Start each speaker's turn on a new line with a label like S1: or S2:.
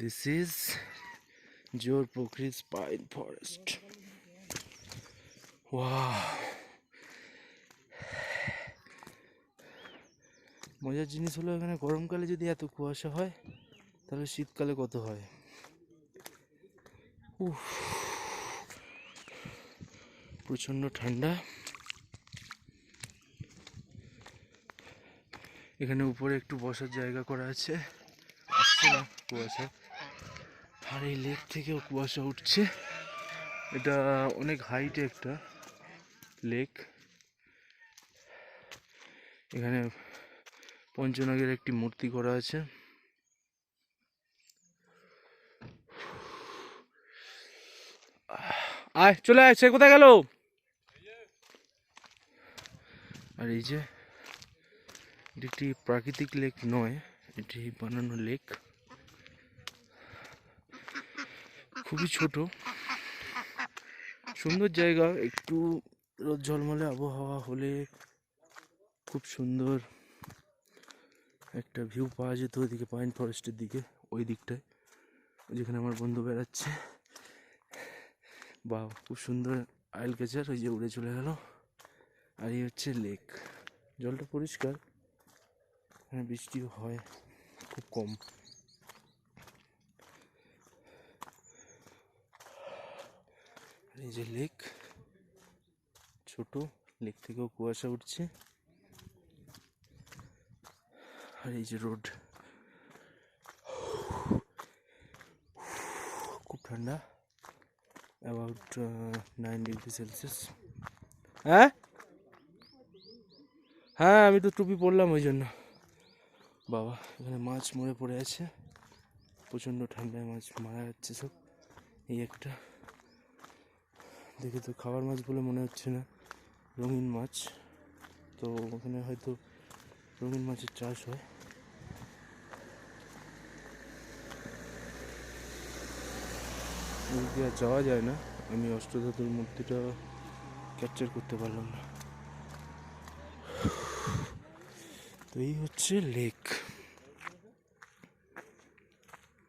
S1: This is Jorpokri's pine forest. Wow! মজার জিনিস হলো এখানে গরমকালে যদি এত কুয়াশা হয় তাহলে শীতকালে কত হয়। প্রচণ্ড ঠান্ডা। এখানে উপরে একটু বসার জায়গা করা আছে, আসছে না কুয়াশা। আর এই লেক থেকেও কুয়াশা উঠছে। এটা অনেক হাইটে একটা লেক। এখানে পঞ্চনাগের একটি মূর্তি করা আছে। আয় চলে আয়, সে কোথায় গেল? আর এই যে এটি একটি প্রাকৃতিক লেক নয়, এটি বানানো লেক। খুবই ছোট, সুন্দর জায়গা। একটু রোদ ঝলমলে আবহাওয়া হলে খুব সুন্দর একটা ভিউ পাওয়া যেত ওইদিকে পাইন ফরেস্টের দিকে, ওই দিকটায় যেখানে আমার বন্ধু বেড়াচ্ছে। বা খুব সুন্দর আইল ক্যাচার, ওই যে উড়ে চলে গেল। আর এই হচ্ছে লেক। জলটা পরিষ্কার, এখানে বৃষ্টিও হয় খুব কম। এই যে লেক, ছোট লেক থেকেও কুয়াশা উঠছে। আর এই যে রোড, খুব ঠান্ডা, অ্যাবাউট 9 ডিগ্রি সেলসিয়াস। হ্যাঁ হ্যাঁ, আমি তো টুপি পরলাম ওই জন্য। বাবা, এখানে মাছ মরে পড়ে আছে, প্রচণ্ড ঠান্ডায় মাছ মারা যাচ্ছে সব। এই একটা দেখে তো খাবার মাছ বলে মনে হচ্ছে না, রঙিন মাছ। তো ওখানে হয়তো রঙিন মাছের চাষ হয়। ওদিকে আর যাওয়া যায় না, আমি অষ্টধাতুর মূর্তিটা ক্যাপচার করতে পারলাম না। তো এই হচ্ছে লেক।